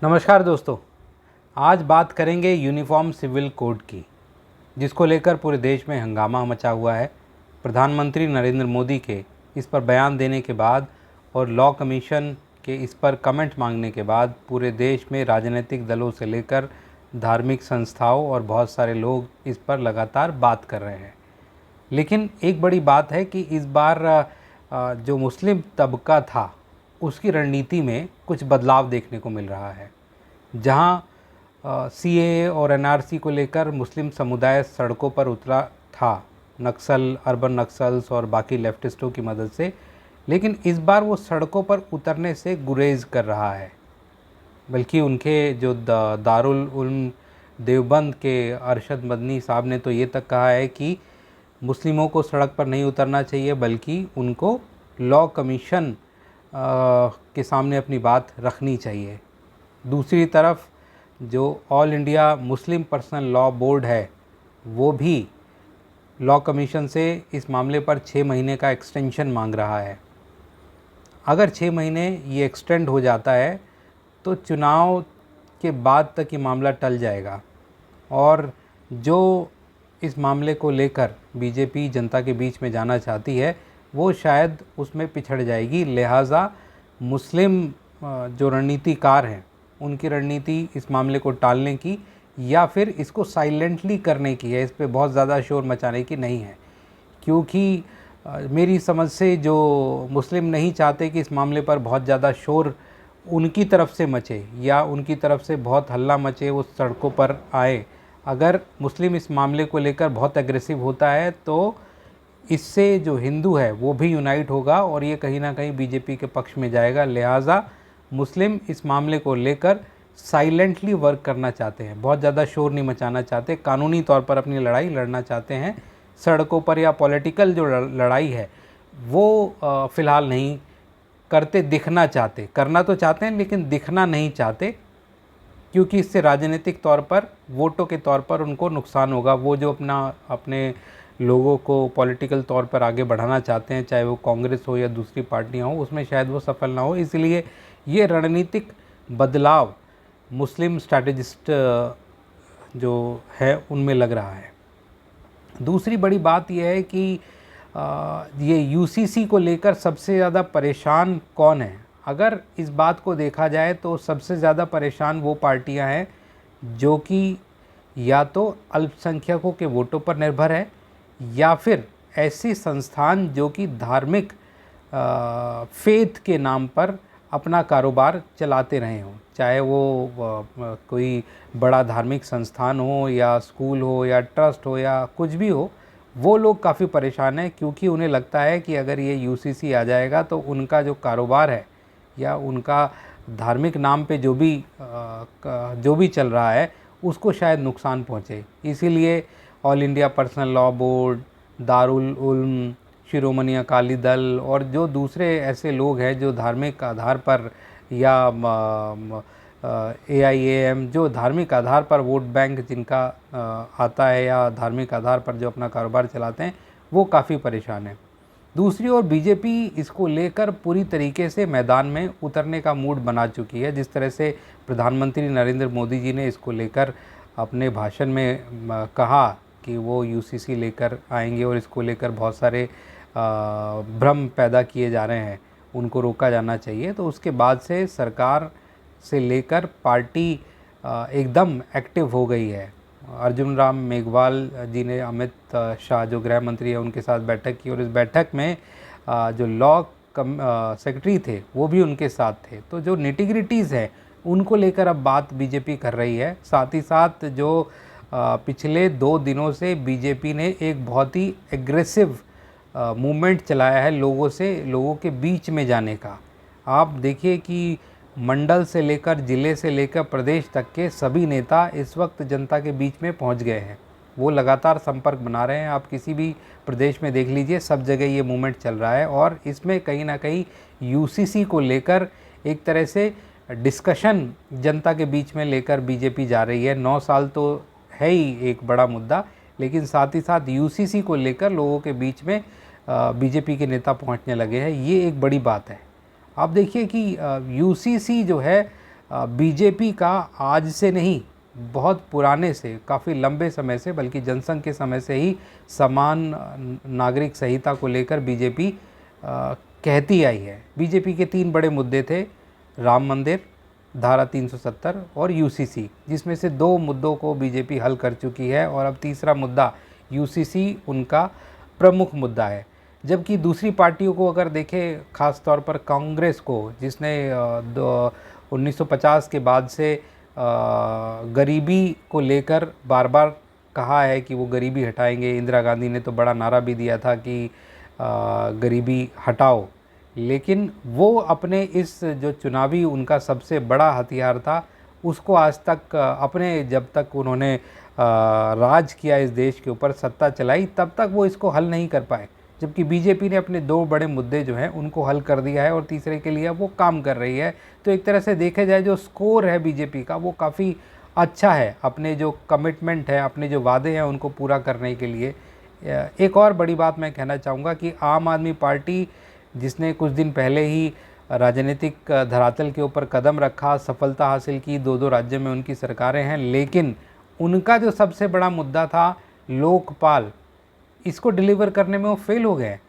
नमस्कार दोस्तों। आज बात करेंगे यूनिफॉर्म सिविल कोड की, जिसको लेकर पूरे देश में हंगामा मचा हुआ है। प्रधानमंत्री नरेंद्र मोदी के इस पर बयान देने के बाद और लॉ कमीशन के इस पर कमेंट मांगने के बाद पूरे देश में राजनीतिक दलों से लेकर धार्मिक संस्थाओं और बहुत सारे लोग इस पर लगातार बात कर रहे हैं। लेकिन एक बड़ी बात है कि इस बार जो मुस्लिम तबका था उसकी रणनीति में कुछ बदलाव देखने को मिल रहा है। जहां सीएए और एनआरसी को लेकर मुस्लिम समुदाय सड़कों पर उतरा था, नक्सल, अर्बन नक्सल्स और बाकी लेफ्टिस्टों की मदद से, लेकिन इस बार वो सड़कों पर उतरने से गुरेज कर रहा है। बल्कि उनके जो दारुल उल्म देवबंद के अरशद मदनी साहब ने तो ये तक कहा है कि मुस्लिमों को सड़क पर नहीं उतरना चाहिए, बल्कि उनको लॉ कमीशन के सामने अपनी बात रखनी चाहिए। दूसरी तरफ जो all India Muslim personal law board है, वो भी लॉ कमीशन से इस मामले पर 6 महीने का एक्सटेंशन मांग रहा है। अगर 6 महीने ये एक्सटेंड हो जाता है तो चुनाव के बाद तक ये मामला टल जाएगा और जो इस मामले को लेकर बीजेपी जनता के बीच में जाना चाहती है वो शायद उसमें पिछड़ जाएगी। लिहाजा मुस्लिम जो रणनीतिकार हैं उनकी रणनीति इस मामले को टालने की या फिर इसको साइलेंटली करने की है, इस पर बहुत ज़्यादा शोर मचाने की नहीं है। क्योंकि मेरी समझ से जो मुस्लिम नहीं चाहते कि इस मामले पर बहुत ज़्यादा शोर उनकी तरफ से मचे या उनकी तरफ से बहुत हल्ला मचे, वो सड़कों पर आए। अगर मुस्लिम इस मामले को लेकर बहुत एग्रेसिव होता है तो इससे जो हिंदू है वो भी यूनाइट होगा और ये कहीं ना कहीं बीजेपी के पक्ष में जाएगा। लिहाजा मुस्लिम इस मामले को लेकर साइलेंटली वर्क करना चाहते हैं, बहुत ज़्यादा शोर नहीं मचाना चाहते, कानूनी तौर पर अपनी लड़ाई लड़ना चाहते हैं। सड़कों पर या पॉलिटिकल जो लड़ाई है वो फ़िलहाल नहीं करते दिखना चाहते। करना तो चाहते हैं लेकिन दिखना नहीं चाहते, क्योंकि इससे राजनीतिक तौर पर, वोटों के तौर पर उनको नुकसान होगा। वो जो अपने लोगों को पॉलिटिकल तौर पर आगे बढ़ाना चाहते हैं, चाहे वो कांग्रेस हो या दूसरी पार्टियां हो, उसमें शायद वो सफल ना हो। इसलिए ये रणनीतिक बदलाव मुस्लिम स्ट्रैटेजिस्ट जो है उनमें लग रहा है। दूसरी बड़ी बात यह है कि ये यूसीसी को लेकर सबसे ज़्यादा परेशान कौन है। अगर इस बात को देखा जाए तो सबसे ज़्यादा परेशान वो पार्टियां हैं जो कि या तो अल्पसंख्यकों के वोटों पर निर्भर है या फिर ऐसी संस्थान जो कि धार्मिक फेथ के नाम पर अपना कारोबार चलाते रहे हों। चाहे वो कोई बड़ा धार्मिक संस्थान हो या स्कूल हो या ट्रस्ट हो या कुछ भी हो, वो लोग काफ़ी परेशान हैं। क्योंकि उन्हें लगता है कि अगर ये यूसीसी आ जाएगा तो उनका जो कारोबार है या उनका धार्मिक नाम पे जो भी चल रहा है उसको शायद नुकसान पहुँचे। इसीलिए all India personal law board, Darul Uloom, Shiromani Akali Dal और जो दूसरे ऐसे लोग हैं जो धार्मिक आधार पर या AIAM जो धार्मिक आधार पर वोट बैंक जिनका आता है या धार्मिक आधार पर जो अपना कारोबार चलाते हैं, वो काफ़ी परेशान हैं। दूसरी ओर बीजेपी इसको लेकर पूरी तरीके से मैदान में उतरने का मूड बना चुकी है। जिस तरह से प्रधानमंत्री नरेंद्र मोदी जी ने इसको लेकर अपने भाषण में कहा कि वो यूसीसी लेकर आएंगे और इसको लेकर बहुत सारे भ्रम पैदा किए जा रहे हैं, उनको रोका जाना चाहिए। तो उसके बाद से सरकार से लेकर पार्टी एकदम एक्टिव हो गई है। अर्जुन राम मेघवाल जी ने अमित शाह जो गृह मंत्री है उनके साथ बैठक की और इस बैठक में जो लॉ सेक्रेटरी थे वो भी उनके साथ थे। तो जो निटिग्रिटीज़ है उनको लेकर अब बात बीजेपी कर रही है। साथ ही साथ जो पिछले 2 दिनों से बीजेपी ने एक बहुत ही एग्रेसिव मूवमेंट चलाया है लोगों के बीच में जाने का। आप देखिए कि मंडल से लेकर ज़िले से लेकर प्रदेश तक के सभी नेता इस वक्त जनता के बीच में पहुंच गए हैं। वो लगातार संपर्क बना रहे हैं। आप किसी भी प्रदेश में देख लीजिए, सब जगह ये मूवमेंट चल रहा है और इसमें कहीं ना कहीं यूसीसी को लेकर एक तरह से डिस्कशन जनता के बीच में लेकर बीजेपी जा रही है। 9 साल तो है ही एक बड़ा मुद्दा, लेकिन साथ ही साथ यूसीसी को लेकर लोगों के बीच में बीजेपी के नेता पहुंचने लगे हैं। ये एक बड़ी बात है। आप देखिए कि यूसीसी जो है बीजेपी का आज से नहीं, बहुत पुराने से, काफ़ी लंबे समय से, बल्कि जनसंघ के समय से ही समान नागरिक संहिता को लेकर बीजेपी कहती आई है। बीजेपी के 3 बड़े मुद्दे थे, राम मंदिर, धारा 370 और यूसीसी, जिसमें से 2 मुद्दों को बीजेपी हल कर चुकी है और अब तीसरा मुद्दा यूसीसी उनका प्रमुख मुद्दा है। जबकि दूसरी पार्टियों को अगर देखें, ख़ास तौर पर कांग्रेस को, जिसने 1950 के बाद से गरीबी को लेकर बार बार कहा है कि वो गरीबी हटाएंगे। इंदिरा गांधी ने तो बड़ा नारा भी दिया था कि गरीबी हटाओ, लेकिन वो अपने इस जो चुनावी उनका सबसे बड़ा हथियार था, उसको आज तक अपने, जब तक उन्होंने राज किया इस देश के ऊपर, सत्ता चलाई, तब तक वो इसको हल नहीं कर पाए। जबकि बीजेपी ने अपने 2 बड़े मुद्दे जो हैं उनको हल कर दिया है और तीसरे के लिए वो काम कर रही है। तो एक तरह से देखा जाए, जो स्कोर है बीजेपी का वो काफ़ी अच्छा है, अपने जो कमिटमेंट है, अपने जो वादे हैं उनको पूरा करने के लिए। एक और बड़ी बात मैं कहना चाहूँगा कि आम आदमी पार्टी, जिसने कुछ दिन पहले ही राजनीतिक धरातल के ऊपर कदम रखा, सफलता हासिल की, 2 राज्यों में उनकी सरकारें हैं, लेकिन उनका जो सबसे बड़ा मुद्दा था लोकपाल, इसको डिलीवर करने में वो फेल हो गए।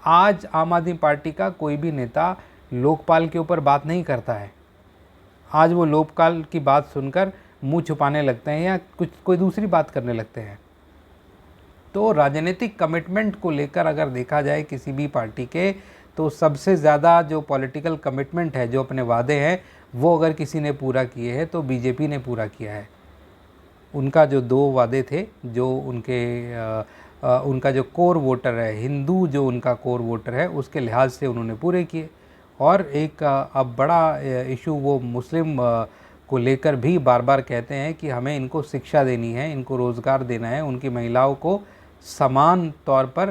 आज आम आदमी पार्टी का कोई भी नेता लोकपाल के ऊपर बात नहीं करता है। आज वो लोकपाल की बात सुनकर मुंह छुपाने लगते हैं या कोई दूसरी बात करने लगते हैं। तो राजनीतिक कमिटमेंट को लेकर अगर देखा जाए किसी भी पार्टी के, तो सबसे ज़्यादा जो पॉलिटिकल कमिटमेंट है, जो अपने वादे हैं, वो अगर किसी ने पूरा किए हैं तो बीजेपी ने पूरा किया है। उनका जो 2 वादे थे, जो उनका जो कोर वोटर है, हिंदू जो उनका कोर वोटर है, उसके लिहाज से उन्होंने पूरे किए। और एक अब बड़ा इशू वो मुस्लिम को लेकर भी बार बार कहते हैं कि हमें इनको शिक्षा देनी है, इनको रोज़गार देना है, उनकी महिलाओं को समान तौर पर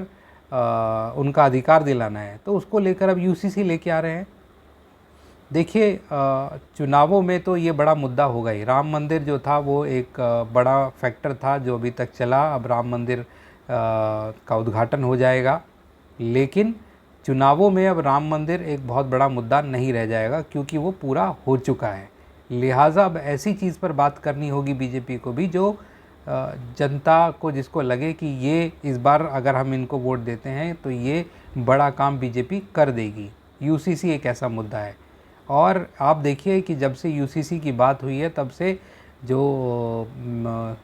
उनका अधिकार दिलाना है। तो उसको लेकर अब यूसीसी लेके आ रहे हैं। देखिए, चुनावों में तो ये बड़ा मुद्दा होगा ही। राम मंदिर जो था वो एक बड़ा फैक्टर था जो अभी तक चला। अब राम मंदिर का उद्घाटन हो जाएगा, लेकिन चुनावों में अब राम मंदिर एक बहुत बड़ा मुद्दा नहीं रह जाएगा, क्योंकि वो पूरा हो चुका है। लिहाजा अब ऐसी चीज़ पर बात करनी होगी बीजेपी को भी जो जनता को, जिसको लगे कि ये इस बार अगर हम इनको वोट देते हैं तो ये बड़ा काम बीजेपी कर देगी। यूसीसी एक ऐसा मुद्दा है। और आप देखिए कि जब से यूसीसी की बात हुई है, तब से जो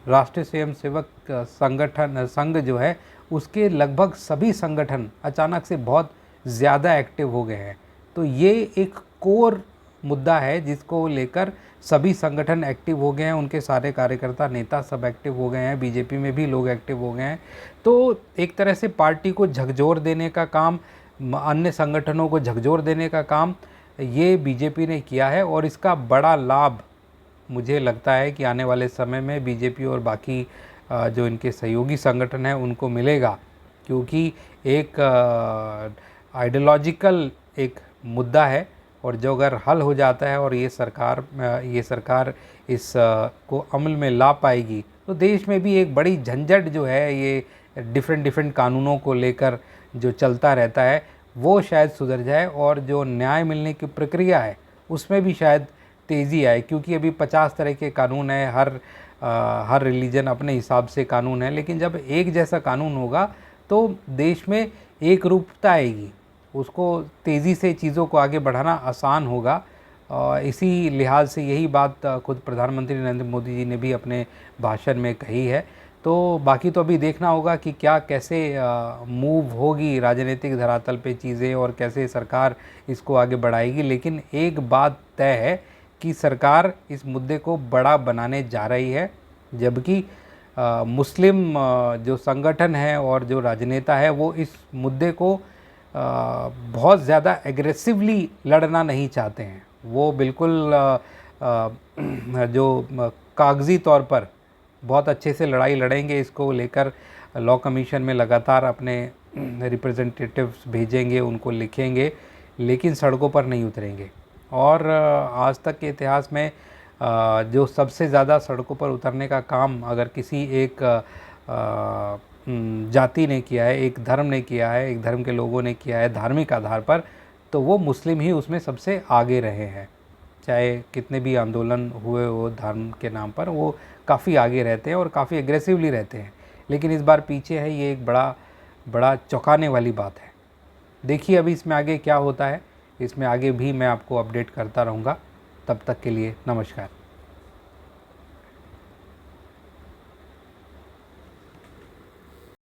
राष्ट्रीय स्वयंसेवक संघ जो है, उसके लगभग सभी संगठन अचानक से बहुत ज़्यादा एक्टिव हो गए हैं। तो ये एक कोर मुद्दा है जिसको लेकर सभी संगठन एक्टिव हो गए हैं, उनके सारे कार्यकर्ता, नेता सब एक्टिव हो गए हैं, बीजेपी में भी लोग एक्टिव हो गए हैं। तो एक तरह से पार्टी को झकझोर देने का काम, अन्य संगठनों को झकझोर देने का काम ये बीजेपी ने किया है। और इसका बड़ा लाभ मुझे लगता है कि आने वाले समय में बीजेपी और बाकी जो इनके सहयोगी संगठन हैं उनको मिलेगा, क्योंकि एक आइडियोलॉजिकल एक मुद्दा है, और जो अगर हल हो जाता है और ये सरकार इस को अमल में ला पाएगी, तो देश में भी एक बड़ी झंझट जो है, ये डिफरेंट कानूनों को लेकर जो चलता रहता है, वो शायद सुधर जाए और जो न्याय मिलने की प्रक्रिया है उसमें भी शायद तेज़ी आए। क्योंकि अभी 50 तरह के कानून हैं, हर रिलीजन अपने हिसाब से कानून है, लेकिन जब एक जैसा कानून होगा तो देश में एक रूपता आएगी, उसको तेज़ी से चीज़ों को आगे बढ़ाना आसान होगा। इसी लिहाज से यही बात खुद प्रधानमंत्री नरेंद्र मोदी जी ने भी अपने भाषण में कही है। तो बाकी तो अभी देखना होगा कि क्या कैसे मूव होगी राजनीतिक धरातल पे चीज़ें और कैसे सरकार इसको आगे बढ़ाएगी। लेकिन एक बात तय है कि सरकार इस मुद्दे को बड़ा बनाने जा रही है, जबकि मुस्लिम जो संगठन है और जो राजनेता है वो इस मुद्दे को बहुत ज़्यादा एग्रेसिवली लड़ना नहीं चाहते हैं। वो बिल्कुल जो कागज़ी तौर पर बहुत अच्छे से लड़ाई लड़ेंगे, इसको लेकर लॉ कमीशन में लगातार अपने रिप्रेजेंटेटिव्स भेजेंगे, उनको लिखेंगे, लेकिन सड़कों पर नहीं उतरेंगे। और आज तक के इतिहास में जो सबसे ज़्यादा सड़कों पर उतरने का काम अगर किसी एक जाति ने किया है, एक धर्म ने किया है, एक धर्म के लोगों ने किया है धार्मिक आधार पर, तो वो मुस्लिम ही उसमें सबसे आगे रहे हैं। चाहे कितने भी आंदोलन हुए हो धर्म के नाम पर, वो काफ़ी आगे रहते हैं और काफ़ी एग्रेसिवली रहते हैं। लेकिन इस बार पीछे है, ये एक बड़ा चौंकाने वाली बात है। देखिए अभी इसमें आगे क्या होता है, इसमें आगे भी मैं आपको अपडेट करता रहूँगा। तब तक के लिए नमस्कार।